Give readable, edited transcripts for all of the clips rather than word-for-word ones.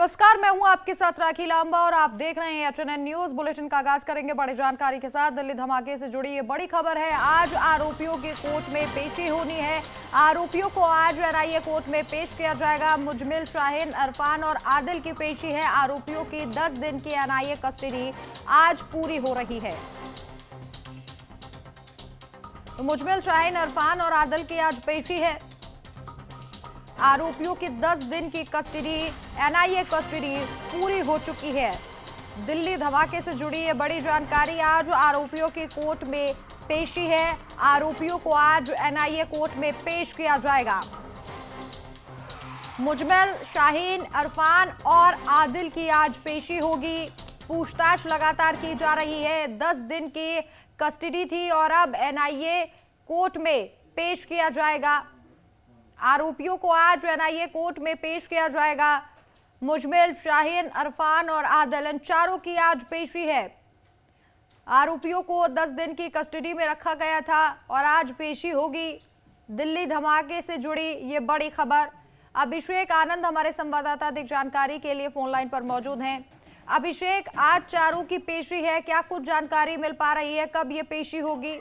नमस्कार, मैं हूं आपके साथ राखी लांबा और आप देख रहे हैं एचएनएन न्यूज। बुलेटिन का आगाज करेंगे बड़ी जानकारी के साथ। दिल्ली धमाके से जुड़ी ये बड़ी खबर है। आज आरोपियों की कोर्ट में पेशी होनी है। आरोपियों को आज एनआईए कोर्ट में पेश किया जाएगा। मुजमिल, शाहीन, इरफान और आदिल की पेशी है। आरोपियों की 10 दिन की एनआईए कस्टडी आज पूरी हो रही है। तो मुजमिल, शाहीन, इरफान और आदिल की आज पेशी है। आरोपियों की 10 दिन की कस्टडी, एनआईए कस्टडी पूरी हो चुकी है। दिल्ली धमाके से जुड़ी ये बड़ी जानकारी। आज आरोपियों की कोर्ट में पेशी है। आरोपियों को आज एनआईए कोर्ट में पेश किया जाएगा। मुजमिल, शाहीन, इरफान और आदिल की आज पेशी होगी। पूछताछ लगातार की जा रही है। 10 दिन की कस्टडी थी और अब एनआईए कोर्ट में पेश किया जाएगा। आरोपियों को आज एनआईए कोर्ट में पेश किया जाएगा। मुजमिल, शाहीन, इरफान और आदिल, इन चारों की आज पेशी है। आरोपियों को 10 दिन की कस्टडी में रखा गया था और आज पेशी होगी। दिल्ली धमाके से जुड़ी ये बड़ी खबर। अभिषेक आनंद हमारे संवाददाता अधिक जानकारी के लिए फोन लाइन पर मौजूद हैं। अभिषेक, आज चारों की पेशी है, क्या कुछ जानकारी मिल पा रही है? कब ये पेशी होगी?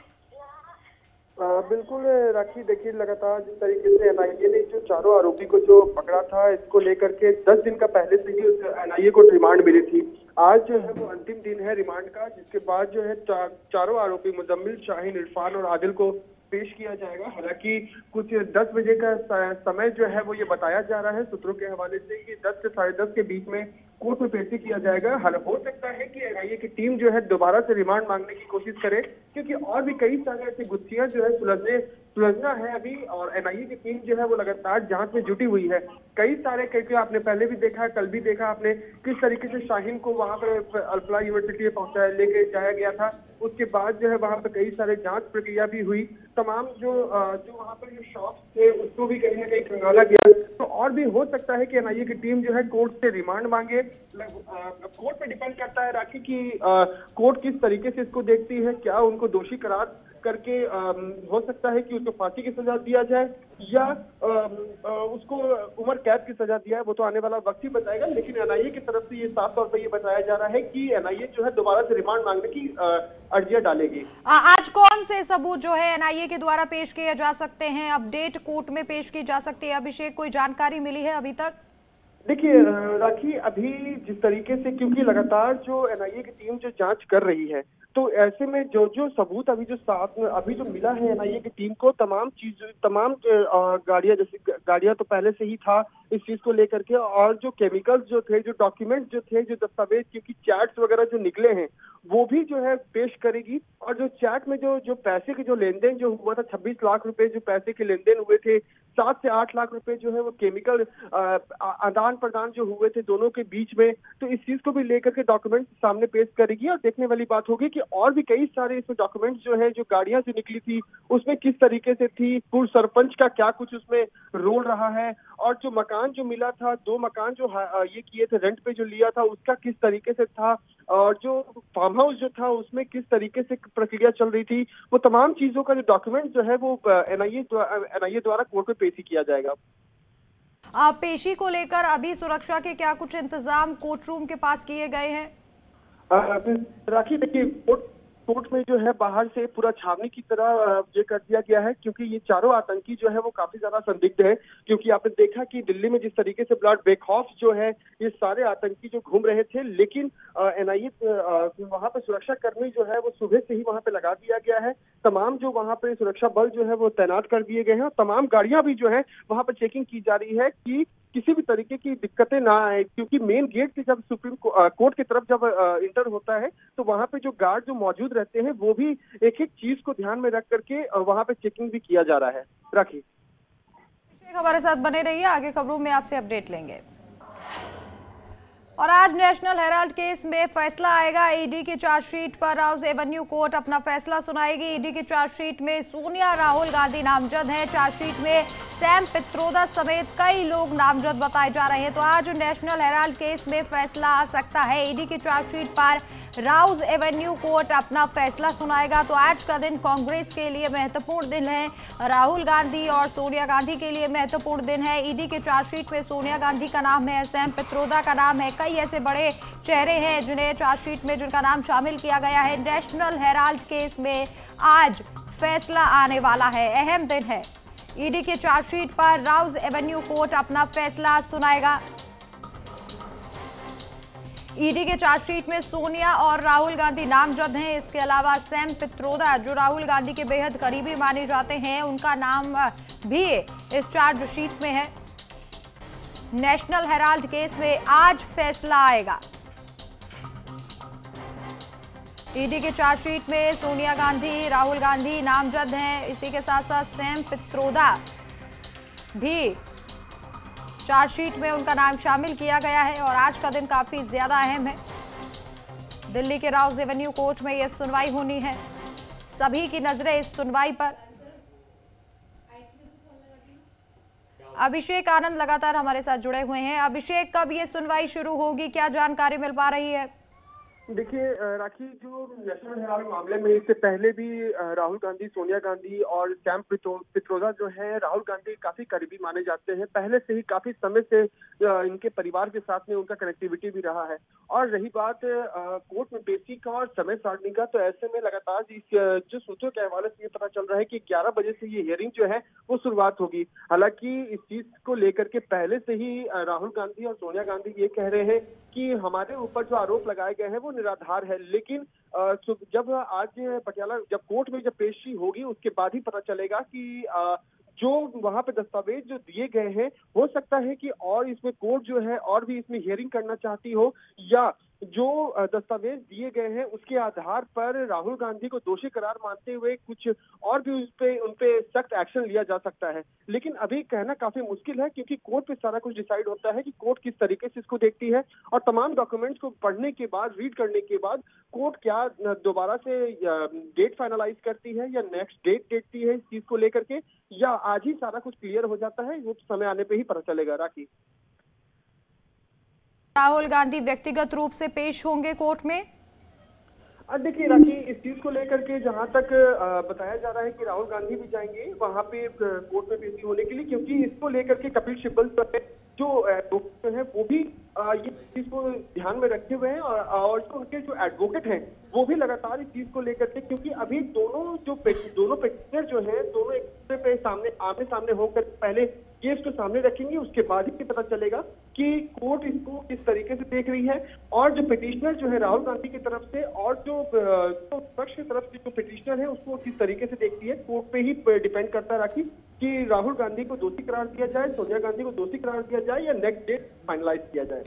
बिल्कुल राखी, देखिए लगातार जिस तरीके से एनआईए ने जो चारों आरोपी को जो पकड़ा था, इसको लेकर के 10 दिन का पहले से ही एनआईए को रिमांड मिली थी। आज जो है वो अंतिम दिन है रिमांड का, जिसके बाद जो है चारों आरोपी मुजम्मिल, शाहीन, इरफान और आदिल को पेश किया जाएगा। हालांकि कुछ 10 बजे का समय जो है वो ये बताया जा रहा है सूत्रों के हवाले से कि 10 से 10:30 के बीच में कोर्ट में पेशी किया जाएगा। हो सकता है कि एनआईए की टीम जो है दोबारा से रिमांड मांगने की कोशिश करे, क्योंकि और भी कई सारे ऐसी गुत्थियां जो है सुलझना है अभी, और एनआईए की टीम जो है वो लगातार जांच में जुटी हुई है। कई सारे, क्योंकि आपने पहले भी देखा, कल भी देखा आपने किस तरीके से शाहीन को वहां पर अल्फला यूनिवर्सिटी में लेके जाया गया था। उसके बाद जो है वहां पर कई सारे जांच प्रक्रिया भी हुई। तमाम जो वहां पर जो शॉप्स थे उसको भी कहीं ना कहीं खंगाला गया। तो और भी हो सकता है कि एनआईए की टीम जो है कोर्ट से रिमांड मांगे। कोर्ट पे डिपेंड करता है राखी की कोर्ट किस तरीके से इसको देखती है। क्या उनको दोषी करार करके हो सकता है कि उसको फांसी की सजा दिया जाए या उसको उम्र कैद की सजा दिया है, वो तो आने वाला वक्त ही बताएगा। लेकिन एनआईए की तरफ से ये साफ तौर पर ये बताया जा रहा है कि एनआईए जो है दोबारा से रिमांड मांगने की अर्जियां डालेगी। आज कौन से सबूत जो है एनआईए के द्वारा पेश किए जा सकते हैं? अपडेट कोर्ट में पेश की जा सकती है? अभिषेक, कोई जानकारी मिली है अभी तक? देखिए राखी, अभी जिस तरीके से, क्योंकि लगातार जो एनआईए की टीम जो जांच कर रही है, तो ऐसे में जो जो सबूत अभी जो मिला है एनआईए की टीम को, तमाम गाड़ियां, जैसे गाड़ियां तो पहले से ही था इस चीज को लेकर के, और जो केमिकल्स जो थे, जो डॉक्यूमेंट्स जो थे, जो दस्तावेज, क्योंकि चैट्स वगैरह जो निकले हैं वो भी जो है पेश करेगी। और जो चैट में जो पैसे के जो लेन देन जो हुआ था, 26 लाख रुपए जो पैसे के लेन देन हुए थे, 7 से 8 लाख रुपए जो है वो केमिकल आदान प्रदान जो हुए थे दोनों के बीच में, तो इस चीज को भी लेकर के डॉक्यूमेंट सामने पेश करेगी। और देखने वाली बात होगी कि और भी कई सारे इसमें डॉक्यूमेंट्स जो है, जो गाड़ियां जो निकली थी उसमें किस तरीके से थी, पूर्व सरपंच का क्या कुछ उसमें रोल रहा है, और जो मकान जो मिला था, 2 मकान जो ये किए थे रेंट पे जो लिया था, उसका किस तरीके से था, और जो फार्म हाउस जो था उसमें किस तरीके से प्रक्रिया चल रही थी, वो तमाम चीजों का जो डॉक्यूमेंट जो है वो एनआईए द्वारा कोर्ट में पेश किया जाएगा। पेशी को लेकर अभी सुरक्षा के क्या कुछ इंतजाम कोर्ट रूम के पास किए गए हैं? राखी, देखिए कोर्ट में जो है बाहर से पूरा छावनी की तरह ये कर दिया गया है, क्योंकि ये चारों आतंकी जो है वो काफी ज्यादा संदिग्ध है। क्योंकि आपने देखा कि दिल्ली में जिस तरीके से ब्लड बेखौफ जो है ये सारे आतंकी जो घूम रहे थे, लेकिन एनआईए वहां पे सुरक्षा कर्मी जो है वो सुबह से ही वहां पे लगा दिया गया है। तमाम जो वहां पे सुरक्षा बल जो है वो तैनात कर दिए गए हैं, और तमाम गाड़ियां भी जो है वहां पर चेकिंग की जा रही है कि किसी भी तरीके की दिक्कतें ना आए। क्योंकि मेन गेट से जब सुप्रीम कोर्ट की तरफ जब इंटर होता है, तो वहां पे जो गार्ड जो मौजूद रहते हैं वो भी एक एक चीज को ध्यान में रख करके वहां पे चेकिंग भी किया जा रहा है। राखी, हमारे साथ बने रहिए, आगे खबरों में आपसे अपडेट लेंगे। और आज नेशनल हेराल्ड केस में फैसला आएगा। ईडी की चार्जशीट पर राउज एवेन्यू कोर्ट अपना फैसला सुनाएगी। ईडी की चार्जशीट में सोनिया राहुल गांधी नामजद हैं। चार्जशीट में सैम पित्रोदा समेत कई लोग नामजद बताए जा रहे हैं। तो आज नेशनल हेराल्ड केस में फैसला आ सकता है। ईडी की चार्जशीट पर राउज एवेन्यू कोर्ट अपना फैसला सुनाएगा। तो आज का दिन कांग्रेस के लिए महत्वपूर्ण दिन है, राहुल गांधी और सोनिया गांधी के लिए महत्वपूर्ण दिन है। ईडी के चार्जशीट में सोनिया गांधी का नाम है, सैम पित्रोदा का नाम है, कई ऐसे बड़े चेहरे हैं जिन्हें चार्जशीट में जिनका नाम शामिल किया गया है। नेशनल हेराल्ड केस में आज फैसला आने वाला है, अहम दिन है। ईडी के चार्जशीट पर राउज एवेन्यू कोर्ट अपना फैसला सुनाएगा। ईडी के चार्जशीट में सोनिया और राहुल गांधी नामजद हैं। इसके अलावा सैम पित्रोदा, जो राहुल गांधी के बेहद करीबी माने जाते हैं, उनका नाम भी इस चार्जशीट में है। नेशनल हेराल्ड केस में आज फैसला आएगा। ईडी के चार्जशीट में सोनिया गांधी, राहुल गांधी नामजद हैं। इसी के साथ साथ सैम पित्रोदा भी चार्जशीट में उनका नाम शामिल किया गया है और आज का दिन काफी ज्यादा अहम है। दिल्ली के राउज एवेन्यू कोर्ट में यह सुनवाई होनी है। सभी की नजरें इस सुनवाई पर। अभिषेक आनंद लगातार हमारे साथ जुड़े हुए हैं। अभिषेक, कब ये सुनवाई शुरू होगी, क्या जानकारी मिल पा रही है? देखिए राखी, जो नेशनल हेराल्ड मामले में इससे पहले भी राहुल गांधी, सोनिया गांधी और सैम पित्रोदा जो है, राहुल गांधी काफी करीबी माने जाते हैं। पहले से ही काफी समय से इनके परिवार के साथ में उनका कनेक्टिविटी भी रहा है। और रही बात कोर्ट में पेशी का और समय सारणी का, तो ऐसे में लगातार जो सूत्रों के हवाले से ये पता चल रहा है कि 11 बजे से ये हियरिंग जो है वो शुरुआत होगी। हालांकि इस चीज को लेकर के पहले से ही राहुल गांधी और सोनिया गांधी ये कह रहे हैं कि हमारे ऊपर जो आरोप लगाए गए हैं वो निराधार है। लेकिन जब आज पटियाला जब कोर्ट में जब पेशी होगी उसके बाद ही पता चलेगा कि जो वहां पे दस्तावेज जो दिए गए हैं, हो सकता है कि और इसमें कोर्ट जो है और भी इसमें हियरिंग करना चाहती हो, या जो दस्तावेज दिए गए हैं उसके आधार पर राहुल गांधी को दोषी करार मानते हुए कुछ और भी उनपे सख्त एक्शन लिया जा सकता है। लेकिन अभी कहना काफी मुश्किल है, क्योंकि कोर्ट पे सारा कुछ डिसाइड होता है कि कोर्ट किस तरीके से इसको देखती है और तमाम डॉक्यूमेंट्स को पढ़ने के बाद, रीड करने के बाद कोर्ट क्या दोबारा से डेट फाइनलाइज करती है या नेक्स्ट डेट देती है इस चीज को लेकर के, या आज ही सारा कुछ क्लियर हो जाता है, वो समय आने पे ही पता चलेगा। राखी, राहुल गांधी व्यक्तिगत रूप से पेश होंगे कोर्ट में? देखिए राखी, इस चीज को लेकर के जहां तक बताया जा रहा है कि राहुल गांधी भी जाएंगे वहां पे कोर्ट में पेशी होने के लिए, क्योंकि इसको लेकर के कपिल सिब्बल जो है वो भी ये चीज को ध्यान में रखे हुए हैं और जो उनके जो एडवोकेट हैं वो भी लगातार इस चीज को लेकर के, क्योंकि अभी दोनों पेटिशनर जो हैं दोनों एक दूसरे पे आमने सामने होकर पहले केस को सामने रखेंगे, उसके बाद ही पता चलेगा कि कोर्ट इसको किस तरीके से देख रही है। और जो पिटिशनर जो है राहुल गांधी की तरफ से और जो पक्ष की तरफ से जो पिटिशनर है उसको किस तरीके से देखती है, कोर्ट पे ही डिपेंड करता राखी कि राहुल गांधी को दोषी करार दिया जाए, सोनिया गांधी को दोषी करार दिया जाए या नेक्स्ट डेट फाइनलाइज किया जाए।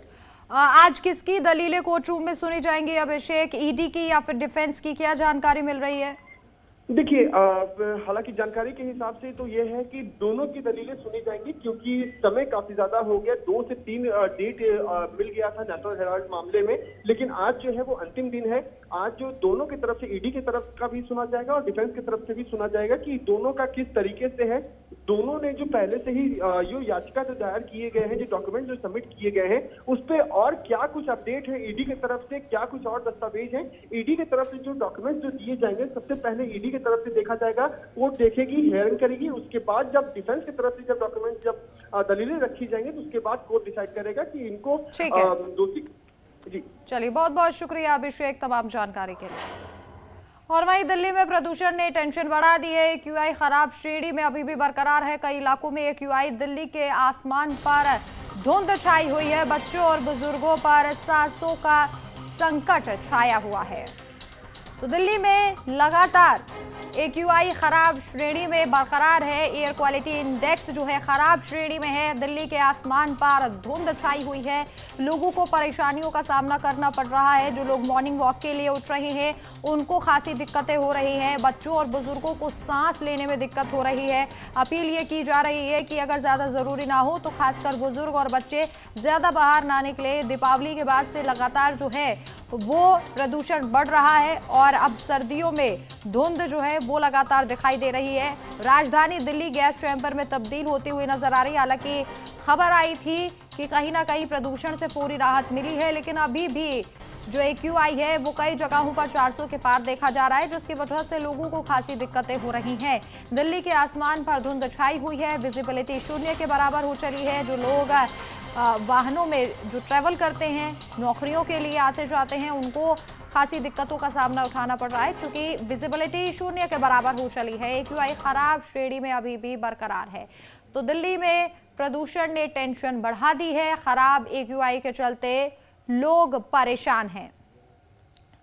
आज किसकी दलीलें कोर्ट रूम में सुनी जाएंगी अभिषेक, ईडी की या फिर डिफेंस की, क्या जानकारी मिल रही है? देखिए हालांकि जानकारी के हिसाब से तो ये है कि दोनों की दलीलें सुनी जाएंगी, क्योंकि समय काफी ज्यादा हो गया, 2 से 3 डेट मिल गया था नेशनल हेराल्ड मामले में, लेकिन आज जो है वो अंतिम दिन है। आज जो दोनों की तरफ से, ईडी की तरफ का भी सुना जाएगा और डिफेंस की तरफ से भी सुना जाएगा कि दोनों का किस तरीके से है। दोनों ने जो पहले से ही जो याचिका जो दायर किए गए हैं, जो डॉक्यूमेंट जो सबमिट किए गए हैं, उस पर और क्या कुछ अपडेट है ईडी की तरफ से, क्या कुछ और दस्तावेज है। ईडी की तरफ से जो डॉक्यूमेंट जो दिए जाएंगे, सबसे पहले ईडी की तरफ से देखा जाएगा, कोर्ट देखेगी, हियरिंग करेगी, उसके बाद जब डिफेंस की तरफ से जब डॉक्यूमेंट जब दलीलें रखी जाएंगी तो उसके बाद कोर्ट डिसाइड करेगा कि इनको दोषी। जी चलिए, बहुत बहुत शुक्रिया अभिषेक तमाम जानकारी के लिए। और वहीं दिल्ली में प्रदूषण ने टेंशन बढ़ा दी है। AQI खराब श्रेणी में अभी भी बरकरार है। कई इलाकों में AQI, दिल्ली के आसमान पर धुंध छाई हुई है। बच्चों और बुजुर्गों पर सांसों का संकट छाया हुआ है। तो दिल्ली में लगातार AQI खराब श्रेणी में बरकरार है। एयर क्वालिटी इंडेक्स जो है खराब श्रेणी में है। दिल्ली के आसमान पर धुंध छाई हुई है। लोगों को परेशानियों का सामना करना पड़ रहा है। जो लोग मॉर्निंग वॉक के लिए उठ रहे हैं उनको खासी दिक्कतें हो रही हैं। बच्चों और बुजुर्गों को सांस लेने में दिक्कत हो रही है। अपील ये की जा रही है कि अगर ज़्यादा ज़रूरी ना हो तो खासकर बुजुर्ग और बच्चे ज़्यादा बाहर ना निकले। दीपावली के बाद से लगातार जो है वो प्रदूषण बढ़ रहा है और अब सर्दियों में धुंध जो है वो लगातार दिखाई दे रही है। राजधानी दिल्ली गैस चैम्बर में तब्दील होती हुई नजर आ रही है। हालांकि खबर आई थी कि कहीं ना कहीं प्रदूषण से पूरी राहत मिली है, लेकिन अभी भी जो AQI है वो कई जगहों पर 400 के पार देखा जा रहा है, जिसकी वजह से लोगों को खासी दिक्कतें हो रही हैं। दिल्ली के आसमान पर धुंध छाई हुई है। विजिबिलिटी शून्य के बराबर हो चली है। जो लोग वाहनों में जो ट्रैवल करते हैं, नौकरियों के लिए आते जाते हैं, उनको खासी दिक्कतों का सामना उठाना पड़ रहा है, क्योंकि विजिबिलिटी शून्य के बराबर हो चली है। AQI खराब श्रेणी में अभी भी बरकरार है। तो दिल्ली में प्रदूषण ने टेंशन बढ़ा दी है। खराब AQI के चलते लोग परेशान हैं।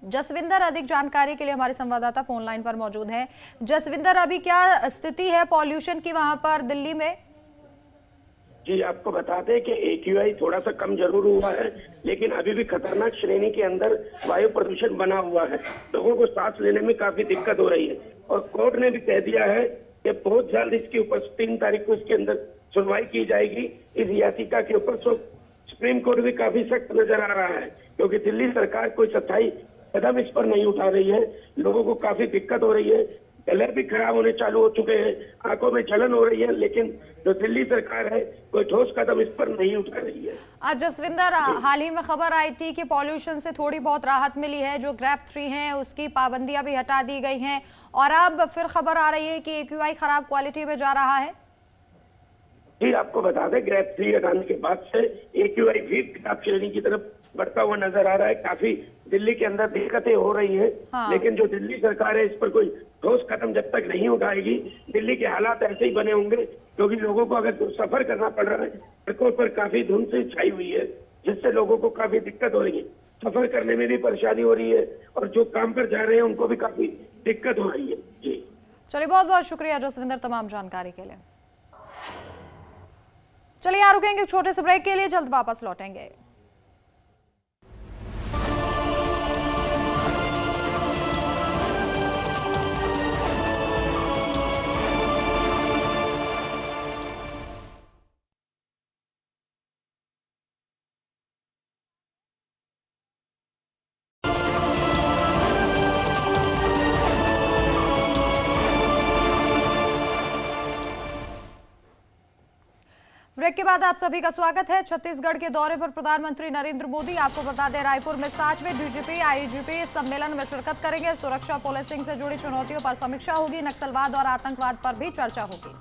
जसविंदर, अधिक जानकारी के लिए हमारे संवाददाता फोन लाइन पर मौजूद हैं। जसविंदर, अभी क्या स्थिति है पॉल्यूशन की वहां पर दिल्ली में? जी, आपको बता दें कि AQI थोड़ा सा कम जरूर हुआ है, लेकिन अभी भी खतरनाक श्रेणी के अंदर वायु प्रदूषण बना हुआ है। लोगों को सांस लेने में काफी दिक्कत हो रही है और कोर्ट ने भी कह दिया है कि बहुत जल्द इसके ऊपर 3 तारीख को इसके अंदर सुनवाई की जाएगी इस याचिका के ऊपर। सुप्रीम कोर्ट भी काफी सख्त नजर आ रहा है, क्योंकि दिल्ली सरकार कोई स्थायी कदम इस पर नहीं उठा रही है। लोगों को काफी दिक्कत हो रही है। कलर भी खराब होने चालू हो चुके हैं, आंखों में जलन हो रही है, लेकिन जो दिल्ली सरकार है कोई ठोस कदम इस पर नहीं उठा रही है। आज जसविंदर, हाल ही में खबर आई थी कि पॉल्यूशन से थोड़ी बहुत राहत मिली है। जो ग्रैप 3 है उसकी पाबंदियां भी हटा दी गई हैं और अब फिर खबर आ रही है कि AQI खराब क्वालिटी में जा रहा है। जी, आपको बता दें ग्रैप 3 हटाने के बाद से AQI भी खराब श्रेणी की तरफ बढ़ता हुआ नजर आ रहा है। काफी दिल्ली के अंदर दिक्कतें हो रही हैं। हाँ। लेकिन जो दिल्ली सरकार है इस पर कोई ठोस कदम जब तक नहीं उठाएगी, दिल्ली के हालात ऐसे ही बने होंगे, क्योंकि लोगों को अगर सफर करना पड़ रहा है, सड़कों पर काफी धुंध से छाई हुई है, जिससे लोगों को काफी दिक्कत हो रही है। सफर करने में भी परेशानी हो रही है और जो काम पर जा रहे हैं उनको भी काफी दिक्कत हो रही है। जी चलिए, बहुत बहुत शुक्रिया जसविंदर तमाम जानकारी के लिए। चलिए यहाँ रुकेंगे छोटे से ब्रेक के लिए, जल्द वापस लौटेंगे। ब्रेक के बाद आप सभी का स्वागत है। छत्तीसगढ़ के दौरे पर प्रधानमंत्री नरेंद्र मोदी, आपको बता दें रायपुर में 60वें DGP IGP सम्मेलन में शिरकत करेंगे। सुरक्षा पुलिसिंग से जुड़ी चुनौतियों पर समीक्षा होगी। नक्सलवाद और आतंकवाद पर भी चर्चा होगी।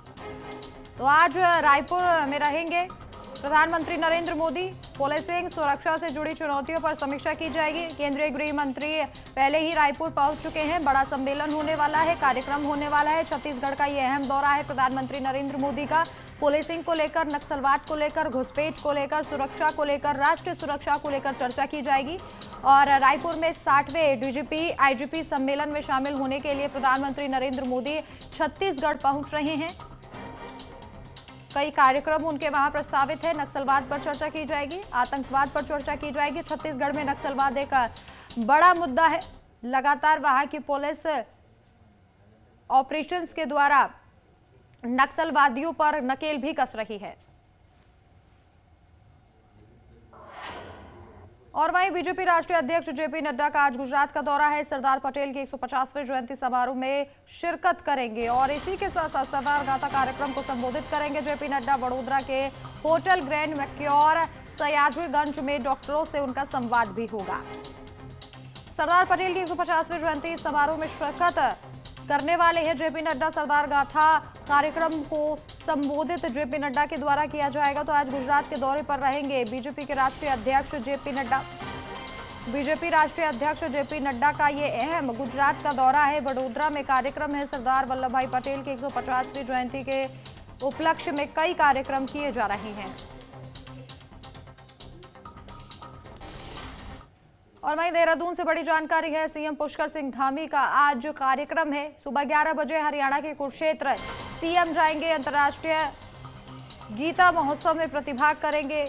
तो आज रायपुर में रहेंगे प्रधानमंत्री नरेंद्र मोदी। पुलिसिंग सुरक्षा से जुड़ी चुनौतियों पर समीक्षा की जाएगी। केंद्रीय गृह मंत्री पहले ही रायपुर पहुंच चुके हैं। बड़ा सम्मेलन होने वाला है, कार्यक्रम होने वाला है। छत्तीसगढ़ का ये अहम दौरा है प्रधानमंत्री नरेंद्र मोदी का। पुलिसिंग को लेकर, नक्सलवाद को लेकर, घुसपैठ को लेकर, सुरक्षा को लेकर, राष्ट्रीय सुरक्षा को लेकर चर्चा की जाएगी। और रायपुर में 60वें DGP IGP सम्मेलन में शामिल होने के लिए प्रधानमंत्री नरेंद्र मोदी छत्तीसगढ़ पहुंच रहे हैं। कई कार्यक्रम उनके वहां प्रस्तावित है। नक्सलवाद पर चर्चा की जाएगी, आतंकवाद पर चर्चा की जाएगी। छत्तीसगढ़ में नक्सलवाद एक बड़ा मुद्दा है। लगातार वहां की पुलिस ऑपरेशंस के द्वारा नक्सलवादियों पर नकेल भी कस रही है। और वहीं बीजेपी राष्ट्रीय अध्यक्ष JP नड्डा का आज गुजरात का दौरा है। सरदार पटेल की 150वें जयंती समारोह में शिरकत करेंगे और इसी के साथ साथ सरदार गाथा कार्यक्रम को संबोधित करेंगे JP नड्डा। वडोदरा के होटल ग्रैंड मैक्योर सयाजीगंज में डॉक्टरों से उनका संवाद भी होगा। सरदार पटेल की 150वें जयंती समारोह में शिरकत करने वाले हैं JP नड्डा। सरदार गाथा कार्यक्रम को संबोधित JP नड्डा के द्वारा किया जाएगा। तो आज गुजरात के दौरे पर रहेंगे बीजेपी के राष्ट्रीय अध्यक्ष JP नड्डा। बीजेपी राष्ट्रीय अध्यक्ष JP नड्डा का ये अहम गुजरात का दौरा है। वडोदरा में कार्यक्रम है। सरदार वल्लभ भाई पटेल की 150वीं जयंती के उपलक्ष्य में कई कार्यक्रम किए जा रहे हैं। और वहीं देहरादून से बड़ी जानकारी है, सीएम पुष्कर सिंह धामी का आज कार्यक्रम है। सुबह 11 बजे हरियाणा के कुरुक्षेत्र सीएम जाएंगे, अंतर्राष्ट्रीय गीता महोत्सव में प्रतिभाग करेंगे।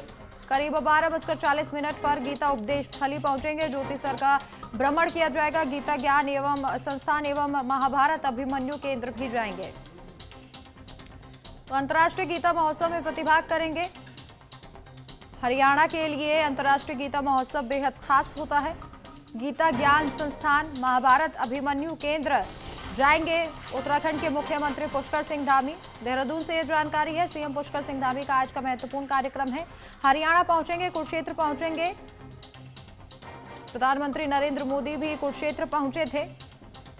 करीब 12:40 पर गीता उपदेश स्थली पहुंचेंगे। ज्योति सर का भ्रमण किया जाएगा। गीता ज्ञान एवं संस्थान एवं महाभारत अभिमन्यु केंद्र भी जाएंगे। तो अंतर्राष्ट्रीय गीता महोत्सव में प्रतिभाग करेंगे। हरियाणा के लिए अंतर्राष्ट्रीय गीता महोत्सव बेहद खास होता है। गीता ज्ञान संस्थान, महाभारत अभिमन्यु केंद्र जाएंगे उत्तराखंड के मुख्यमंत्री पुष्कर सिंह धामी। देहरादून से ये जानकारी है। सीएम पुष्कर सिंह धामी का आज का महत्वपूर्ण कार्यक्रम है। हरियाणा पहुंचेंगे, कुरुक्षेत्र पहुंचेंगे। प्रधानमंत्री नरेंद्र मोदी भी कुरुक्षेत्र पहुंचे थे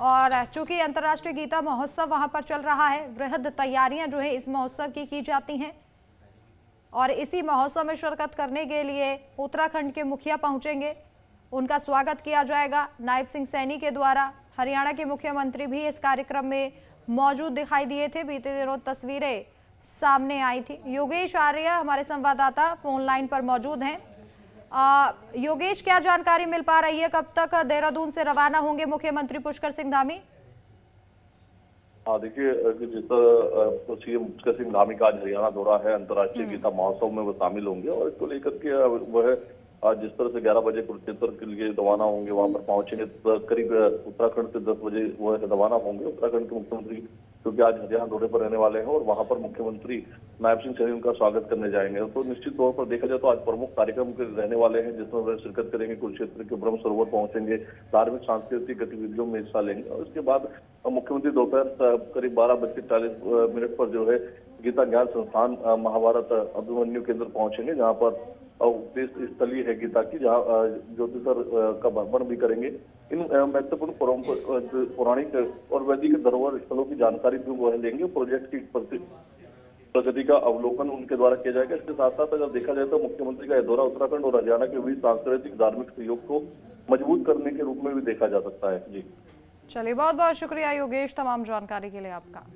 और चूंकि अंतर्राष्ट्रीय गीता महोत्सव वहां पर चल रहा है, वृहद तैयारियां जो है इस महोत्सव की जाती हैं और इसी महोत्सव में शिरकत करने के लिए उत्तराखंड के मुखिया पहुंचेंगे। उनका स्वागत किया जाएगा नायब सिंह सैनी के द्वारा। हरियाणा के मुख्यमंत्री भी इस कार्यक्रम में मौजूद दिखाई दिए थे। बीते दिनों तस्वीरें सामने आई थी। योगेश आर्य हमारे संवाददाता फोन लाइन पर मौजूद हैं। योगेश, क्या जानकारी मिल पा रही है? कब तक देहरादून से रवाना होंगे मुख्यमंत्री पुष्कर सिंह धामी? हाँ, देखिए, जिस तरह सीएम पुष्कर सिंह धामी का आज हरियाणा दौरा है, अंतर्राष्ट्रीय गीता महोत्सव में वो शामिल होंगे और इसको लेकर के वह आज जिस तरह से 11 बजे कुरुक्षेत्र के लिए रवाना होंगे, वहां पर पहुंचेंगे। तो करीब उत्तराखंड से 10 बजे वह रवाना होंगे। उत्तराखंड के मुख्यमंत्री क्योंकि आज हरियाणा दौरे पर रहने वाले हैं और वहां पर मुख्यमंत्री नायब सिंह सैनी उनका स्वागत करने जाएंगे। तो निश्चित तौर पर देखा जाए तो आज प्रमुख कार्यक्रम के रहने वाले हैं, जिसमें वह शिरकत करेंगे। कुरुक्षेत्र के ब्रह्म सरोवर पहुंचेंगे, धार्मिक सांस्कृतिक गतिविधियों में हिस्सा लेंगे और इसके बाद मुख्यमंत्री दोपहर करीब 12:40 पर जो है गीता ज्ञान संस्थान, महाभारत अभिमन्यु केंद्र पहुंचेंगे, जहाँ पर उपदेश स्थली है गीता की, जहाँ ज्योति सर का भ्रमण भी करेंगे। इन महत्वपूर्ण पौराणिक और वैदिक धरोहर स्थलों की जानकारी भी वह लेंगे। प्रोजेक्ट की प्रगति का अवलोकन उनके द्वारा किया जाएगा। इसके साथ साथ अगर देखा जाए तो मुख्यमंत्री का यह दौरा उत्तराखंड और हरियाणा के बीच सांस्कृतिक धार्मिक सहयोग को मजबूत करने के रूप में भी देखा जा सकता है। जी चलिए, बहुत बहुत शुक्रिया योगेश तमाम जानकारी के लिए आपका।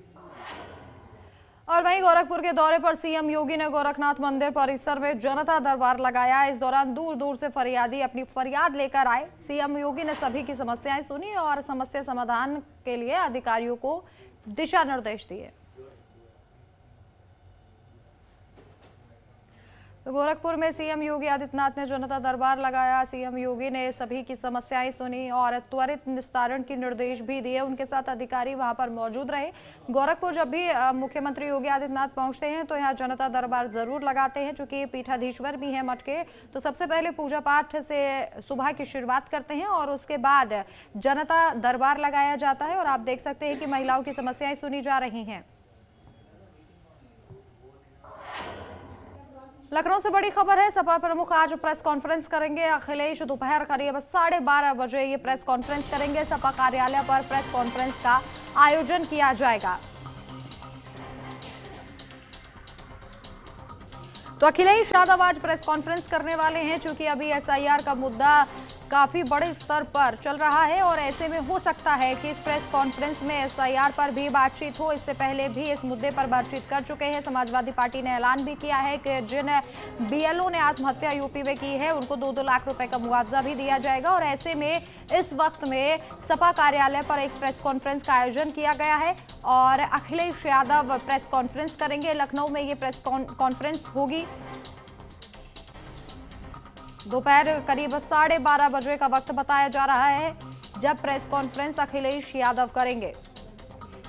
और वहीं गोरखपुर के दौरे पर सीएम योगी ने गोरखनाथ मंदिर परिसर में जनता दरबार लगाया। इस दौरान दूर दूर से फरियादी अपनी फरियाद लेकर आए। सीएम योगी ने सभी की समस्याएं सुनी और समस्या समाधान के लिए अधिकारियों को दिशा निर्देश दिए। तो गोरखपुर में सीएम योगी आदित्यनाथ ने जनता दरबार लगाया। सीएम योगी ने सभी की समस्याएं सुनी और त्वरित निस्तारण के निर्देश भी दिए। उनके साथ अधिकारी वहां पर मौजूद रहे। गोरखपुर जब भी मुख्यमंत्री योगी आदित्यनाथ पहुंचते हैं तो यहाँ जनता दरबार जरूर लगाते हैं। चूंकि पीठाधीश्वर भी हैं मठ के, तो सबसे पहले पूजा पाठ से सुबह की शुरुआत करते हैं और उसके बाद जनता दरबार लगाया जाता है। और आप देख सकते हैं कि महिलाओं की समस्याएं सुनी जा रही हैं। लखनऊ से बड़ी खबर है, सपा प्रमुख आज प्रेस कॉन्फ्रेंस करेंगे। अखिलेश दोपहर करीब 12:30 बजे ये प्रेस कॉन्फ्रेंस करेंगे। सपा कार्यालय पर प्रेस कॉन्फ्रेंस का आयोजन किया जाएगा। तो अखिलेश यादव आज प्रेस कॉन्फ्रेंस करने वाले हैं। चूंकि अभी एसआईआर का मुद्दा काफी बड़े स्तर पर चल रहा है और ऐसे में हो सकता है कि इस प्रेस कॉन्फ्रेंस में एसआईआर पर भी बातचीत हो। इससे पहले भी इस मुद्दे पर बातचीत कर चुके हैं। समाजवादी पार्टी ने ऐलान भी किया है कि जिन बीएलओ ने आत्महत्या यूपी में की है उनको 2-2 लाख रुपए का मुआवजा भी दिया जाएगा। और ऐसे में इस वक्त में सपा कार्यालय पर एक प्रेस कॉन्फ्रेंस का आयोजन किया गया है और अखिलेश यादव प्रेस कॉन्फ्रेंस करेंगे। लखनऊ में ये प्रेस कॉन्फ्रेंस होगी। दोपहर करीब 12:30 बजे का वक्त बताया जा रहा है जब प्रेस कॉन्फ्रेंस अखिलेश यादव करेंगे।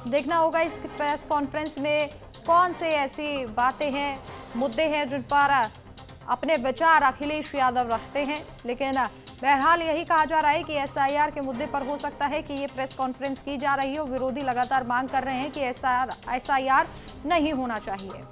देखना होगा इस प्रेस कॉन्फ्रेंस में कौन से ऐसी बातें हैं, मुद्दे हैं जिन पर अपने विचार अखिलेश यादव रखते हैं। लेकिन बहरहाल यही कहा जा रहा है कि एसआईआर के मुद्दे पर हो सकता है कि ये प्रेस कॉन्फ्रेंस की जा रही हो। विरोधी लगातार मांग कर रहे हैं कि एसआईआर नहीं होना चाहिए।